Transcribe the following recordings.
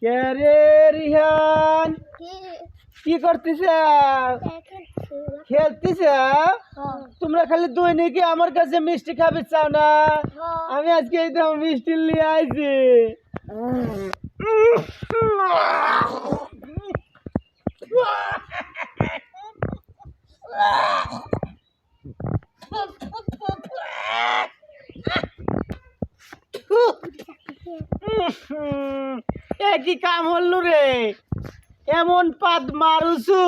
কে রে রিহান কি করতেছ? খেলতেছ? তোমরা খালি দৈনিক আমার কাছে মিষ্টি খাবে চাও না? আমি আজকে একদম মিষ্টি নিয়ে আইছি। কি কাম হলো রে? এমন পাত মারুছু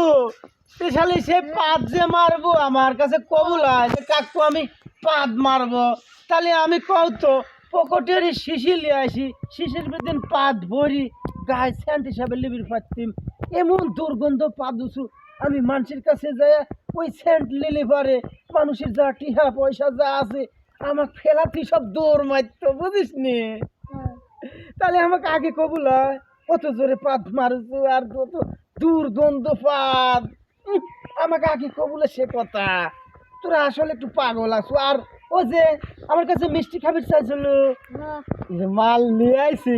শালি, সে পাত যে মারবো আমার কাছে কবুল আছে কাকু আমি পাত মারবো, তাহলে আমি কও তো পকেটের শিশি লিয়ে আসি, শিশির ভিতরে পাত ভরি গায়ে স্যান্ট হিসাবে লিবির পারতিম। এমন দুর্গন্ধ পাত দুছু, আমি মানুষের কাছে যাই ওই স্যান্ট লিলি পারে মানুষের যা টিহা পয়সা যা আছে আমার ফেলাতি সব দৌড় মারত, বুঝিস নি? তাহলে আমাকে আগে কবুল হয়, কত জোরে পাত মারছু আর কত দুর্গন্ধ পাত, আমাকে আগে কবুলে সে কথা। তোরা আসলে একটু পাগল আছো। আর ও যে আমার কাছে মিষ্টি খাবির চাইছিল, মাল নিয়ে আইছি,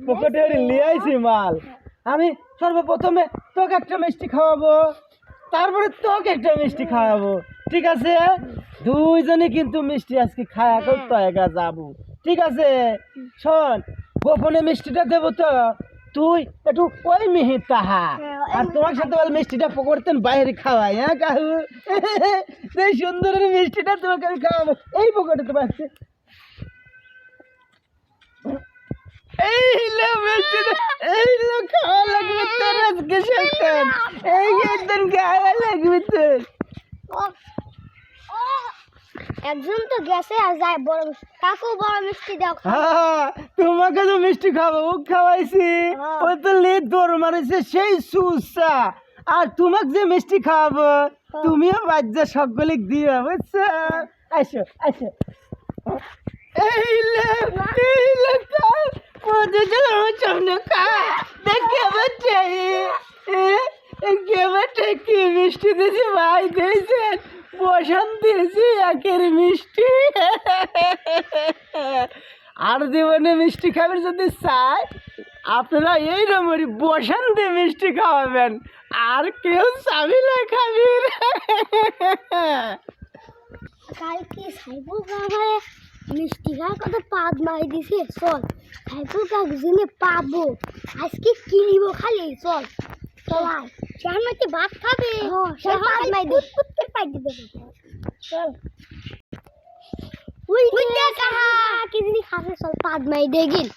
পকেটে নিয়ে আইছি মাল। আমি সর্বপ্রথমে তোকে একটা মিষ্টি খাওয়াবো, তারপরে তোকে একটা মিষ্টি খাওয়াবো, ঠিক আছে? দুইজনে কিন্তু মিষ্টি আজকে খায়া করতে একা যাবো, ঠিক আছে? শোন, গোপনে মিষ্টিটা দেবো তো তুই একটু ওই মিহির তাহা, আর তোমার সাথে মিষ্টিটা পকড়তেন বাইরে খাওয়াই। হ্যাঁ কাহু, সেই সুন্দরের মিষ্টিটা তোমাকে আমি খাওয়াবো এই পকেটে তো পাচ্ছে। এই লো মিষ্টিটা, এই লো খাওয়া লাগবে তোর আজকে শয়তান, এই একদিন খাওয়া লাগবে তোর। একজন তো গেছে আর যায় বড় কাকু বড় মিষ্টি দাও। হ্যাঁ, তোমাকে তো মিষ্টি খাবো, ও খাওয়াইছি, ও তো লেট দৌড় মারেছে সেই সুসা, আর তোমাকে যে মিষ্টি খাওয়াবো তুমিও বাচ্চা সকলে দিও, বুঝছো? আসো আসো, এই লে আমার সামনে খা, দেখে বাচ্চা কি মিষ্টি দিয়েছি ভাই, দিয়েছেন বসান দিয়েছি একের মিষ্টি। আর জীবনে মিষ্টি খাবেন যদি চাই আপনারা এই রকমই বসান দিয়ে মিষ্টি খাওয়াবেন, আর কেউ চাবিলা খাবি। কালকে সাইবুল কাকারে মিষ্টি খাওয়ার কথা পাদ মারি দিছে, চল সাইবুল কাকা জেনে পাবো আজকে কি নিব খালি, চল চলাই সেখানে কি ভাত খাবে, সে পাদ মারি পুতপুতকে পাই দিবে, চল উই দে কাহা কি জিনিস খাবে, চল পাদ মারি দেগিন।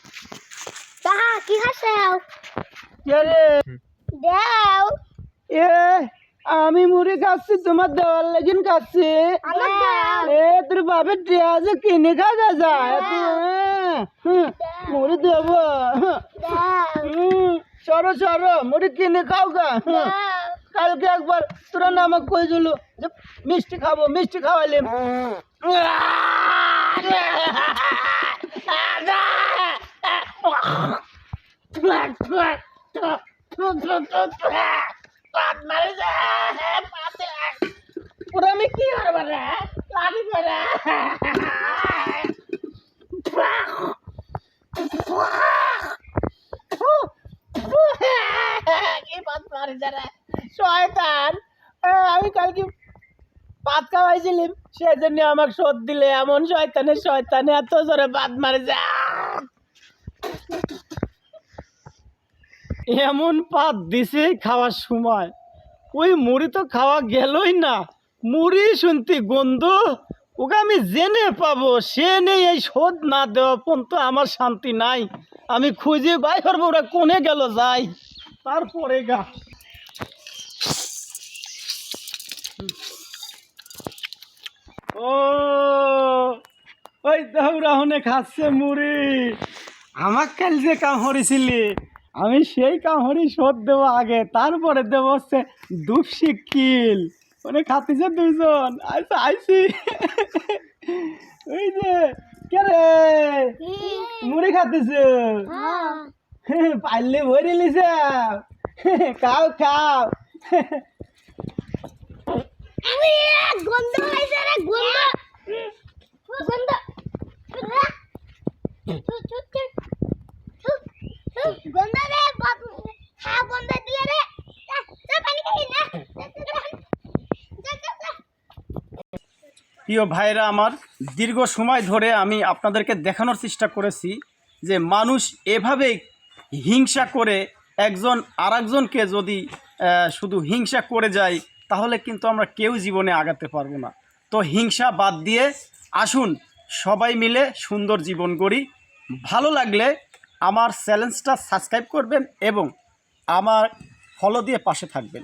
কাহা কি খাসে কে রে? দাও এ আমি মুড়ি খাচ্ছি, তোমার দেওয়ার লেগিন খাচ্ছি। এ তোর বাপের ট্রেয়াজে কিনে খাওয়া যায়, মুড়ি দেবো? সরো সরো, মুড়ি কিনে খাও গা। কালকে একবার তোরা না আমাকে কইছিল যে মিষ্টি খাবো, মিষ্টি খাওয়াইলে ওরা আমি কি করবো রে, লাগি করে কি পাত মারিছে রে শয়তান। আমি কালকে পাত খাওয়াইছিলাম সেই জন্য আমাকে শোধ দিলে, এমন শয়তানের শয়তানে এত জোরে পাত মারিছে, এমন পাত দিছে খাওয়ার সময় ওই মুড়ি তো খাওয়া গেলই না, মুড়ি শুনতে গন্ধ, ওকে আমি জেনে পাবো, সে নেই এই শোধ না দেওয়া পর্যন্ত আমার শান্তি নাই। আমি খুঁজে বাই করবো ওরা কোনে গেল যাই, তারপরে গা। ও ওই দৌড়াহনে খাচ্ছে মুড়ি, আমার কাল যে কাম হরিছিলি আমি সেই কাম হরি শোধ দেবো আগে, তারপরে দেবো হচ্ছে দুপসি কিল, মানে খাতিছে দুইজন। আচ্ছা আইসি, ওই যে কে রে মুড়ি খাতিছে, পাইলে ভরে লিছে, খাও খাও। গন্ধ হইছে রে, গন্ধ গন্ধ গন্ধ রে প্রিয় ভাইরা আমার, দীর্ঘ সময় ধরে আমি আপনাদেরকে দেখানোর চেষ্টা করেছি যে মানুষ এভাবে হিংসা করে একজন আরেকজনকে যদি শুধু হিংসা করে যায় তাহলে কিন্তু আমরা কেউ জীবনে আগাতে পারবো না। তো হিংসা বাদ দিয়ে আসুন সবাই মিলে সুন্দর জীবন গড়ি। ভালো লাগলে আমার চ্যানেলটা সাবস্ক্রাইব করবেন এবং আমার ফলো দিয়ে পাশে থাকবেন।